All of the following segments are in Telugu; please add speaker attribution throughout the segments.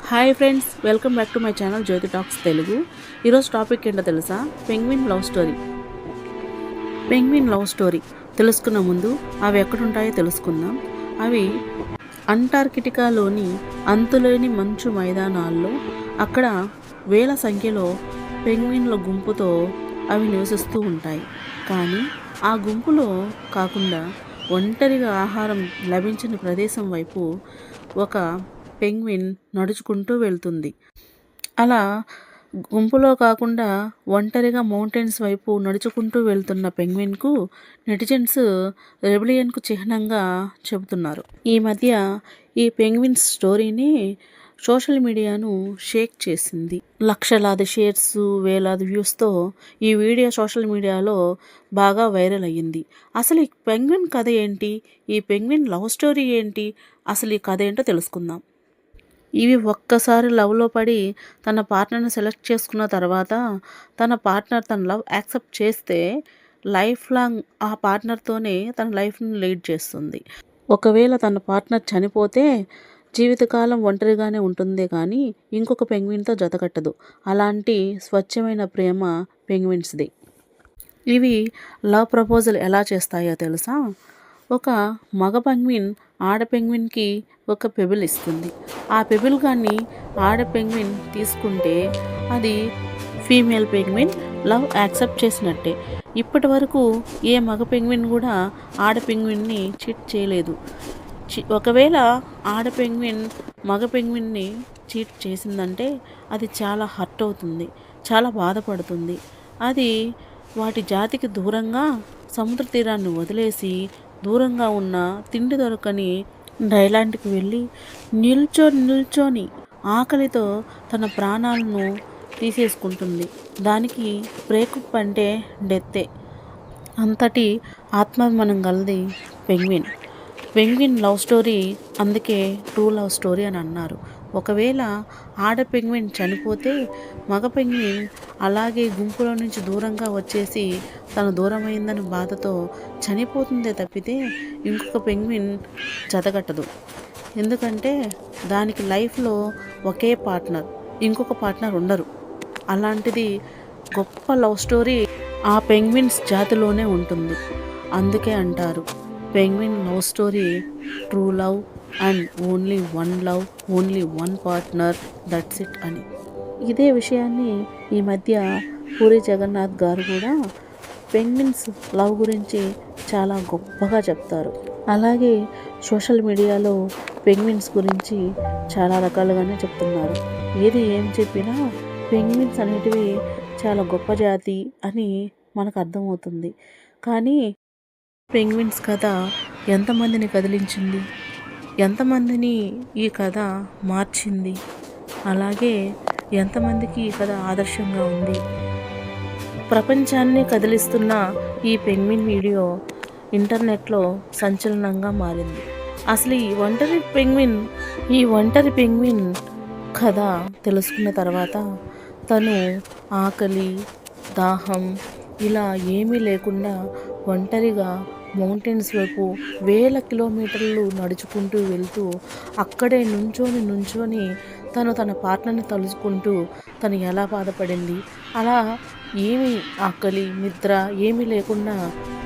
Speaker 1: Hi friends, welcome back to my channel Jyothi talks Telugu. ఈరోజు టాపిక్ ఏంటో తెలుసా? Penguin love story. Penguin love story తెలుసుకున్న ముందు అవి ఎక్కడుంటాయో తెలుసుకుందాం. అవి అంటార్కిటికాలోని అంతులేని మంచు మైదానాల్లో అక్కడ వేల సంఖ్యలో పెంగ్విన్ల గుంపుతో అవి నివసిస్తూ ఉంటాయి. కానీ ఆ గుంపులో కాకుండా ఒంటరిగా ఆహారం లభించని ప్రదేశం వైపు ఒక పెంగ్విన్ నడుచుకుంటూ వెళ్తుంది. అలా గుంపులో కాకుండా ఒంటరిగా మౌంటైన్స్ వైపు నడుచుకుంటూ వెళ్తున్న పెంగ్విన్కు నెటిజన్స్ రెబిలియన్కు చిహ్నంగా చెబుతున్నారు. ఈ మధ్య ఈ పెంగ్విన్స్ స్టోరీని సోషల్ మీడియాను షేక్ చేసింది. లక్షలాది షేర్స్, వేలాది వ్యూస్తో ఈ వీడియో సోషల్ మీడియాలో బాగా వైరల్ అయ్యింది. అసలు ఈ పెంగ్విన్ కథ ఏంటి? ఈ పెంగ్విన్ లవ్ స్టోరీ ఏంటి? అసలు ఈ కథ ఏంటో తెలుసుకుందాం. ఇవి ఒక్కసారి లవ్లో పడి తన పార్ట్నర్ని సెలెక్ట్ చేసుకున్న తర్వాత తన పార్ట్నర్ తన లవ్ యాక్సెప్ట్ చేస్తే లైఫ్ లాంగ్ ఆ పార్ట్నర్తోనే తన లైఫ్ని లీడ్ చేస్తుంది. ఒకవేళ తన పార్ట్నర్ చనిపోతే జీవితకాలం ఒంటరిగానే ఉంటుందే కానీ ఇంకొక పెంగ్విన్తో జతకట్టదు. అలాంటి స్వచ్ఛమైన ప్రేమ పెంగ్విన్స్ది. ఇవి లవ్ ప్రపోజల్ ఎలా చేస్తాయో తెలుసా? ఒక మగ పెంగ్విన్ ఆడ పెంగ్విన్కి ఒక పెబిల్ ఇస్తుంది. ఆ పెబిల్ కానీ ఆడ పెంగ్విన్ తీసుకుంటే అది ఫీమేల్ పెంగ్విన్ లవ్ యాక్సెప్ట్ చేసినట్టే. ఇప్పటి వరకు ఏ మగ పెంగ్విన్ కూడా ఆడ పెంగ్విన్ని చీట్ చేయలేదు. ఒకవేళ ఆడ పెంగ్విన్ మగ పెంగ్విన్ని చీట్ చేసిందంటే అది చాలా హర్ట్ అవుతుంది, చాలా బాధపడుతుంది. అది వాటి జాతికి దూరంగా సముద్ర తీరాన్ని వదిలేసి దూరంగా ఉన్న తిండి దొరకని డ్రైలాండ్కి వెళ్ళి నిల్చొని ఆకలితో తన ప్రాణాలను తీసేసుకుంటుంది. దానికి బ్రేకప్ అంటే డెత్తే. అంతటి ఆత్మాభిమానం గలది పెంగ్విన్. పెంగ్విన్ లవ్ స్టోరీ అందుకే ట్రూ లవ్ స్టోరీ అని అన్నారు. ఒకవేళ ఆడ పెంగ్విన్ చనిపోతే మగ పెంగ్విన్ అలాగే గుంపులో నుంచి దూరంగా వచ్చేసి తను దూరమైందని బాధతో చనిపోతుందే తప్పితే ఇంకొక పెంగ్విన్ జతగట్టదు. ఎందుకంటే దానికి లైఫ్లో ఒకే పార్ట్నర్, ఇంకొక పార్ట్నర్ ఉండరు. అలాంటిది గొప్ప లవ్ స్టోరీ ఆ పెంగ్విన్స్ జాతిలోనే ఉంటుంది. అందుకే అంటారు penguin love story true love and only one love, only one partner, that's it అని. ఇదే విషయాన్ని ఈ మధ్య పూరి జగన్నాథ్ గారు కూడా పెంగ్విన్స్ లవ్ గురించి చాలా గొప్పగా చెప్తారు. అలాగే సోషల్ మీడియాలో పెంగ్విన్స్ గురించి చాలా రకాలుగానే చెప్తున్నారు. ఏది ఏం చెప్పినా పెంగ్విన్స్ అనేటివి చాలా గొప్ప జాతి అని మనకు అర్థమవుతుంది. కానీ పెంగ్విన్స్ కథ ఎంతమందిని కదిలించింది, ఎంతమందిని ఈ కథ మార్చింది, అలాగే ఎంతమందికి ఈ కథ ఆదర్శంగా ఉంది. ప్రపంచాన్ని కదిలిస్తున్న ఈ పెంగ్విన్ వీడియో ఇంటర్నెట్లో సంచలనంగా మారింది. అసలు ఈ ఒంటరి పెంగ్విన్ కథ తెలుసుకున్న తర్వాత తను ఆకలి, దాహం ఇలా ఏమీ లేకుండా ఒంటరిగా మౌంటైన్స్ వైపు వేల కిలోమీటర్లు నడుచుకుంటూ వెళ్తూ అక్కడే నుంచొని తన పార్ట్నర్ని తలుచుకుంటూ తను ఎలా బాధపడింది, అలా ఏమీ ఆకలి నిద్ర ఏమీ లేకుండా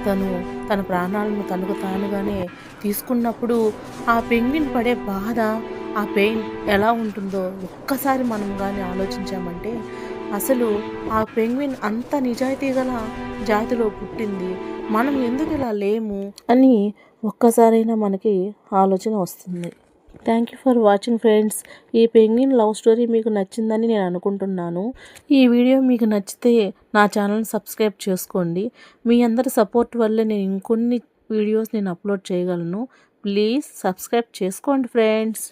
Speaker 1: తన ప్రాణాలను తనకు తానుగానే తీసుకున్నప్పుడు ఆ పెంగ్విన్ పడే బాధ, ఆ పెయిన్ ఎలా ఉంటుందో ఒక్కసారి మనం కానీ ఆలోచించామంటే అసలు ఆ పెంగ్విన్ అంత నిజాయితీ గల జాతిలో పుట్టింది, మనం ఎందుకు ఇలా లేము అని ఒక్కసారైనా మనకి ఆలోచన వస్తుంది. Thank you for watching friends. ఈ పెంగ్విన్ లవ్ స్టోరీ మీకు నచ్చిందని నేను అనుకుంటున్నాను. ఈ వీడియో మీకు నచ్చితే నా ఛానల్ని సబ్స్క్రైబ్ చేసుకోండి. మీ అందరి సపోర్ట్ వల్లే నేను ఇంకొన్ని వీడియోస్ అప్లోడ్ చేయగలను. ప్లీజ్ సబ్స్క్రైబ్ చేసుకోండి ఫ్రెండ్స్.